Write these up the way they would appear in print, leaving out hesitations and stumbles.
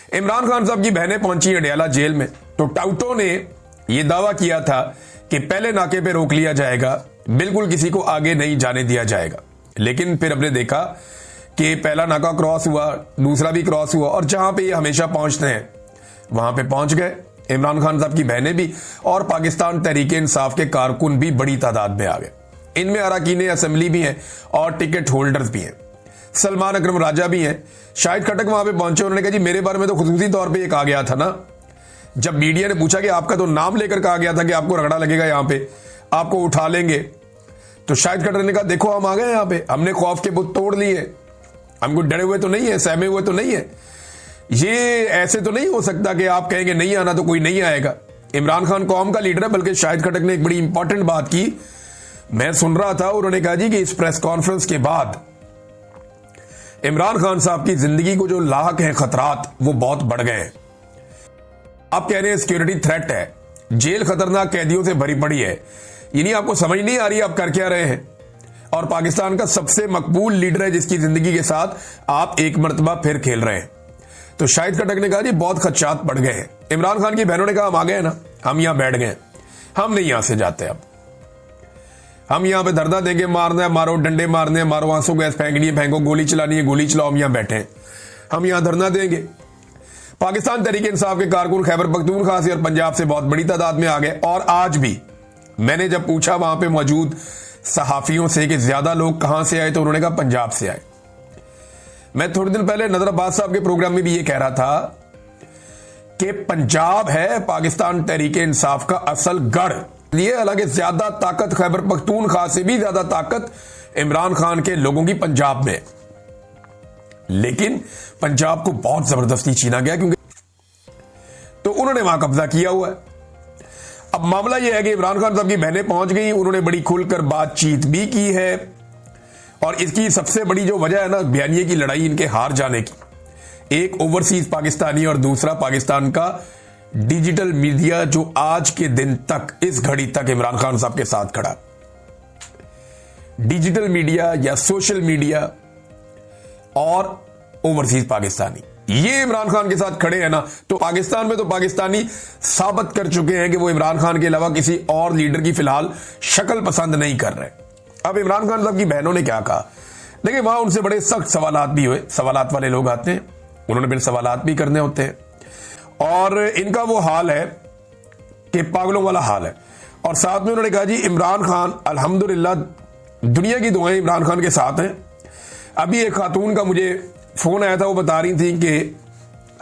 इमरान खान साहब की बहनें पहुंची अडयाला जेल में, तो टाउटों ने यह दावा किया था कि पहले नाके पे रोक लिया जाएगा, बिल्कुल किसी को आगे नहीं जाने दिया जाएगा। लेकिन फिर हमने देखा कि पहला नाका क्रॉस हुआ, दूसरा भी क्रॉस हुआ, और जहां पे ये हमेशा पहुंचते हैं वहां पे पहुंच गए। इमरान खान साहब की बहनें भी और पाकिस्तान तहरीक इंसाफ के कारकुन भी बड़ी तादाद में आ गए। इनमें अरकान असेंबली भी हैं और टिकट होल्डर्स भी हैं। सलमान अकरम राजा भी हैं। शाहिद खटक वहां पे पहुंचे, उन्होंने कहा जी मेरे बारे में तो खुसूसी तौर पे ये कहा गया था ना, जब मीडिया ने पूछा कि आपका तो नाम लेकर कहा गया था कि आपको रगड़ा लगेगा, यहां पे आपको उठा लेंगे, तो शाहिद खटक ने कहा देखो हम आ गए यहां पे, हमने खौफ के बुत तोड़ लिए, हमको डरे हुए तो नहीं है, सहमे हुए तो नहीं है। ये ऐसे तो नहीं हो सकता कि आप कहेंगे नहीं आना तो कोई नहीं आएगा। इमरान खान कौम का लीडर है। बल्कि शाहिद खटक ने एक बड़ी इंपॉर्टेंट बात की, मैं सुन रहा था, उन्होंने कहा जी कि इस प्रेस कॉन्फ्रेंस के बाद इमरान खान साहब की जिंदगी को जो लाहक है खतरात, वो बहुत बढ़ गए हैं। आप कह रहे हैं सिक्योरिटी थ्रेट है, जेल खतरनाक कैदियों से भरी पड़ी है, यानी आपको समझ नहीं आ रही आप कर क्या रहे हैं। और पाकिस्तान का सबसे मकबूल लीडर है जिसकी जिंदगी के साथ आप एक मर्तबा फिर खेल रहे हैं। तो शाहिद खटक ने कहा जी बहुत खदशात बढ़ गए हैं। इमरान खान की बहनों ने कहा हम आ गए ना, हम यहां बैठ गए, हम नहीं यहां से जाते, अब हम यहां पे धरना देंगे, मारना है मारो, डंडे मारने हैं मारो, आंसू गैस फेंकनी है फेंको, गोली चलानी है गोली चलाओ, हम यहां बैठे हैं, हम यहां धरना देंगे। पाकिस्तान तहरीक इंसाफ के कारकुन खैबर पख्तूनख्वा से और पंजाब से बहुत बड़ी तादाद में आ गए। और आज भी मैंने जब पूछा वहां पे मौजूद सहाफियों से कि ज्यादा लोग कहां से आए, तो उन्होंने कहा पंजाब से आए। मैं थोड़े दिन पहले नजर अब्बास साहब के प्रोग्राम में भी ये कह रहा था कि पंजाब है पाकिस्तान तहरीक इंसाफ का असल गढ़। ये हालांकि ज्यादा ताकत खैबर पख्तूनख्वा से भी ज्यादा ताकत इमरान खान के लोगों की पंजाब में, लेकिन पंजाब को बहुत जबरदस्ती छीना गया क्योंकि तो उन्होंने वहां कब्जा किया हुआ है। अब मामला यह है कि इमरान खान साहब की बहनें पहुंच गई, उन्होंने बड़ी खुलकर बातचीत भी की है, और इसकी सबसे बड़ी जो वजह है ना बयानिए की लड़ाई इनके हार जाने की, एक ओवरसीज पाकिस्तानी और दूसरा पाकिस्तान का डिजिटल मीडिया जो आज के दिन तक, इस घड़ी तक इमरान खान साहब के साथ खड़ा। डिजिटल मीडिया या सोशल मीडिया और ओवरसीज पाकिस्तानी, ये इमरान खान के साथ खड़े हैं ना, तो पाकिस्तान में तो पाकिस्तानी साबित कर चुके हैं कि वो इमरान खान के अलावा किसी और लीडर की फिलहाल शक्ल पसंद नहीं कर रहे। अब इमरान खान साहब की बहनों ने क्या कहा, देखिए वहां उनसे बड़े सख्त सवालात भी हुए, सवालात वाले लोग आते हैं, उन्होंने फिर सवालात भी करने होते हैं, और इनका वो हाल है कि पागलों वाला हाल है। और साथ में उन्होंने कहा जी इमरान खान अल्हम्दुलिल्लाह, दुनिया की दुआएं इमरान खान के साथ हैं। अभी एक खातून का मुझे फोन आया था, वो बता रही थी कि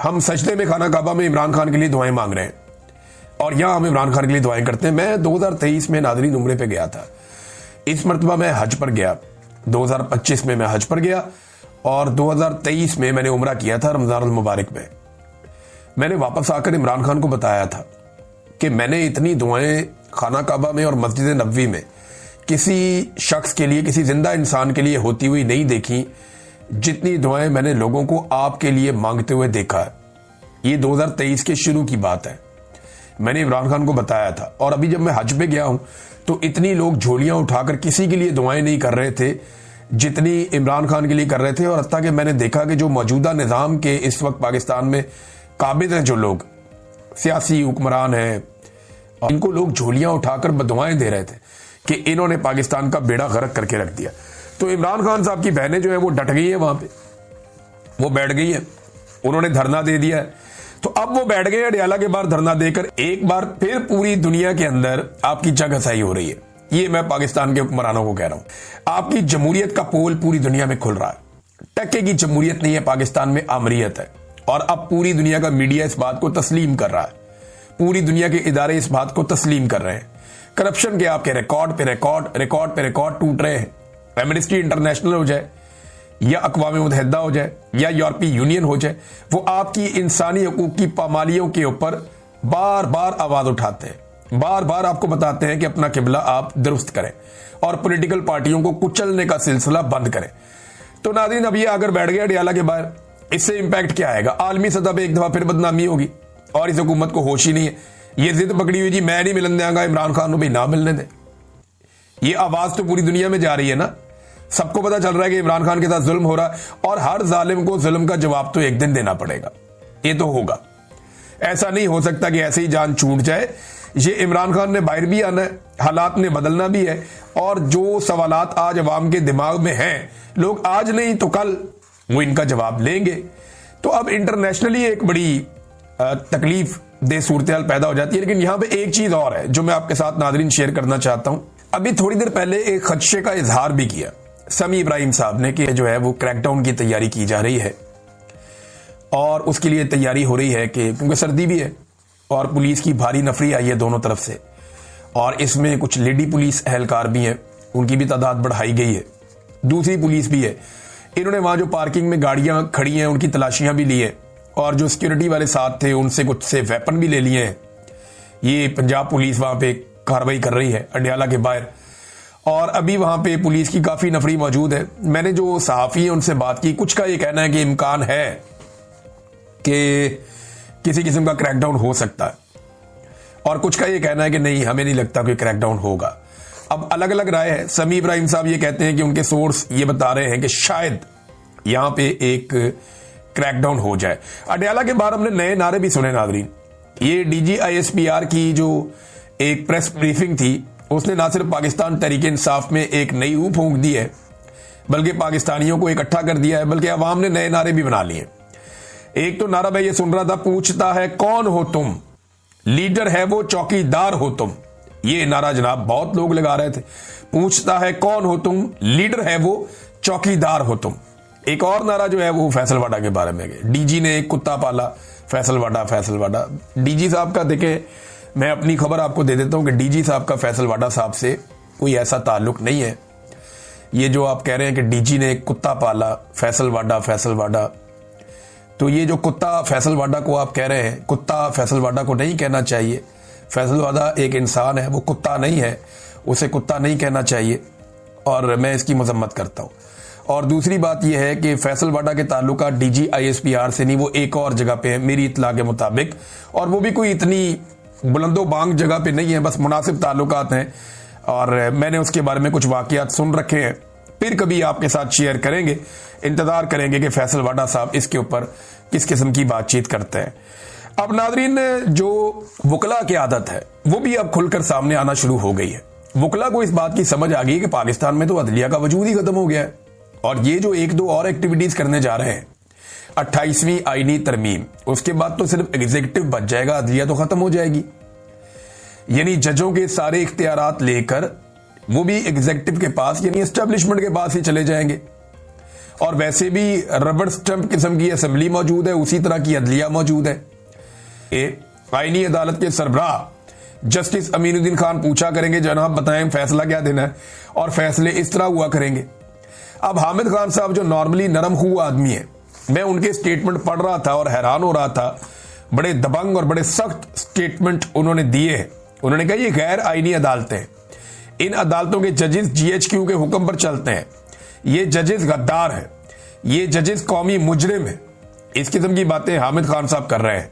हम सजदे में खाना काबा में इमरान खान के लिए दुआएं मांग रहे हैं, और यहां हम इमरान खान के लिए दुआएं करते हैं। मैं 2023 में नादरीन उम्रे पे गया था, इस मरतबा मैं हज पर गया, 2025 में मैं हज पर गया, और 2023 में मैंने उम्रा किया था रमजान मुबारक में। मैंने वापस आकर इमरान खान को बताया था कि मैंने इतनी दुआएं खाना काबा में और मस्जिद नबवी में किसी शख्स के लिए, किसी जिंदा इंसान के लिए होती हुई नहीं देखी जितनी दुआएं मैंने लोगों को आपके लिए मांगते हुए देखा है। ये 2023 के शुरू की बात है, मैंने इमरान खान को बताया था। और अभी जब मैं हज पे गया हूं तो इतनी लोग झोलियां उठाकर किसी के लिए दुआएं नहीं कर रहे थे जितनी इमरान खान के लिए कर रहे थे। और हत्ता कि मैंने देखा कि जो मौजूदा निजाम के इस वक्त पाकिस्तान में काबिज हैं, जो लोग सियासी हुक्मरान हैं, इनको लोग झोलियां उठाकर बदुआएं दे रहे थे कि इन्होंने पाकिस्तान का बेड़ा गर्क करके रख दिया। तो इमरान खान साहब की बहनें जो है वो डट गई है, वहां पे वो बैठ गई है, उन्होंने धरना दे दिया है। तो अब वो बैठ गए अडयाला के बाहर धरना देकर, एक बार फिर पूरी दुनिया के अंदर आपकी जगहसाई हो रही है। ये मैं पाकिस्तान के हुक्मरानों को कह रहा हूं, आपकी जमहूरियत का पोल पूरी दुनिया में खुल रहा है। टक्के की जमहूरियत नहीं है पाकिस्तान में, आमरीयत है। और अब पूरी दुनिया का मीडिया इस बात को तस्लीम कर रहा है, पूरी दुनिया के इदारे इस बात को तस्लीम कर रहे हैं। करप्शन के आपके रिकॉर्ड पे रिकॉर्ड टूट रहे हैं। एमनेस्टी इंटरनेशनल हो जाए, या अक़वाम मुत्तहिदा हो जाए, या यूरोपीय यूनियन हो जाए, वो आपकी इंसानी हकूक की पामालियों के ऊपर बार बार आवाज उठाते हैं, बार बार आपको बताते हैं कि अपना किबला आप दुरुस्त करें और पॉलिटिकल पार्टियों को कुचलने का सिलसिला बंद करें। तो नाज़रीन, अब ये अगर बैठ गया अडयाला के बाहर, इससे इंपैक्ट क्या आएगा? आलमी सतह पर एक दफा फिर बदनामी होगी, और इस हुकूमत को होश ही नहीं है। ये जिद पकड़ी हुई जी मैं नहीं मिलने देंगा इमरान खान को, भाई ना मिलने दे। ये आवाज तो पूरी दुनिया में जा रही है ना, सबको पता चल रहा है कि इमरान खान के साथ जुल्म हो रहा है, और हर जालिम को जुल्म का जवाब तो एक दिन देना पड़ेगा। ये तो होगा, ऐसा नहीं हो सकता कि ऐसे ही जान छूट जाए। ये इमरान खान ने बाहर भी आना है, हालात ने बदलना भी है, और जो सवालात आज अवाम के दिमाग में हैं, लोग आज नहीं तो कल वो इनका जवाब लेंगे। तो अब इंटरनेशनली एक बड़ी तकलीफ दे सूरत हाल पैदा हो जाती है। लेकिन यहां पे एक चीज और है जो मैं आपके साथ नाज़रीन शेयर करना चाहता हूं। अभी थोड़ी देर पहले एक खदशे का इजहार भी किया समी इब्राहिम साहब ने कि जो है वो क्रैकडाउन की तैयारी की जा रही है, और उसके लिए तैयारी हो रही है कि क्योंकि सर्दी भी है और पुलिस की भारी नफरी आई है दोनों तरफ से, और इसमें कुछ लेडी पुलिस एहलकार भी हैं, उनकी भी तादाद बढ़ाई गई है, दूसरी पुलिस भी है। इन्होंने वहां जो पार्किंग में गाड़ियां खड़ी हैं उनकी तलाशियां भी ली है, और जो सिक्योरिटी वाले साथ थे उनसे कुछ से वेपन भी ले लिए हैं। ये पंजाब पुलिस वहां पे कार्रवाई कर रही है अडियाला के बाहर, और अभी वहां पे पुलिस की काफी नफरी मौजूद है। मैंने जो सहाफी है उनसे बात की, कुछ का ये कहना है कि इम्कान है कि किसी किस्म का क्रैकडाउन हो सकता है, और कुछ का ये कहना है कि नहीं, हमें नहीं लगता कोई क्रैकडाउन होगा। अब अलग अलग राय है। समी इब्राहिम साहब ये कहते हैं कि उनके सोर्स ये बता रहे हैं कि शायद यहां पे एक क्रैकडाउन हो जाए। अडियाला के बाहर हमने नए नारे भी सुने नाज़रीन। ये डीजी ISPR की जो एक प्रेस ब्रीफिंग थी, उसने ना सिर्फ पाकिस्तान तहरीक इंसाफ में एक नई रूह फूंक दी है, बल्कि पाकिस्तानियों को इकट्ठा कर दिया है, बल्कि अवाम ने नए नारे भी बना लिए। एक तो नारा मैं ये सुन रहा था, पूछता है कौन हो तुम, लीडर है वो चौकीदार हो तुम। ये नारा जनाब बहुत लोग लगा रहे थे, पूछता है कौन हो तुम, लीडर है वो चौकीदार हो तुम। एक और नारा जो है वो फैसलवाडा के बारे में, डीजी ने एक कुत्ता पाला, फैसलवाडा फैसलवाडा। डीजी साहब का देखें, मैं अपनी खबर आपको दे देता हूं कि डीजी साहब का फैसलवाडा साहब से कोई ऐसा ताल्लुक नहीं है। ये जो आप कह रहे हैं कि डीजी ने एक कुत्ता पाला, फैसलवाडा फैसलवाडा, तो ये जो कुत्ता फैसलवाडा को आप कह रहे हैं, कुत्ता फैसलवाडा को नहीं कहना चाहिए। फैसलवाडा एक इंसान है, वो कुत्ता नहीं है, उसे कुत्ता नहीं कहना चाहिए, और मैं इसकी मजम्मत करता हूं। और दूसरी बात यह है कि फैसलवाडा के ताल्लुका डीजी ISPR से नहीं, वो एक और जगह पे है मेरी इत्तला के मुताबिक, और वो भी कोई इतनी बुलंदो बांग जगह पे नहीं है, बस मुनासिब ताल्लुकात हैं, और मैंने उसके बारे में कुछ वाकयात सुन रखे हैं, फिर कभी आपके साथ शेयर करेंगे। इंतजार करेंगे कि फैसलवाडा साहब इसके ऊपर किस किस्म की बातचीत करते हैं। अब नाजरीन, जो वकला की आदत है वो भी अब खुलकर सामने आना शुरू हो गई है। वकला को इस बात की समझ आ गई कि पाकिस्तान में तो अदलिया का वजूद ही खत्म हो गया है, और ये जो एक दो और एक्टिविटीज करने जा रहे हैं, 28वीं आईनी तरमीम, उसके बाद तो सिर्फ एग्जीक्यूटिव बच जाएगा, अदलिया तो खत्म हो जाएगी। यानी जजों के सारे इख्तियारात लेकर वो भी एग्जीक्यूटिव के पास, यानी एस्टेब्लिशमेंट के पास ही चले जाएंगे। और वैसे भी रबड़ स्टंप किस्म की असेंबली मौजूद है, उसी तरह की अदलिया मौजूद है। आईनी अदालत के सरबराह जस्टिस अमीनुद्दीन खान पूछा करेंगे, जनाब बताएं फैसला क्या देना है, और फैसले इस तरह हुआ करेंगे। अब हामिद खान साहब जो नॉर्मली नरम हुआ आदमी है, मैं उनके स्टेटमेंट पढ़ रहा था और हैरान हो रहा था। बड़े दबंग और बड़े सख्त स्टेटमेंट उन्होंने दिए हैं। उन्होंने कहा ये गैर आईनी अदालतें हैं, इन अदालतों के जजेस GHQ के हुक्म पर चलते हैं, ये जजेस गद्दार हैं, ये जजेस कौमी मुजरिम हैं। इस किस्म की बातें हामिद खान साहब कर रहे हैं।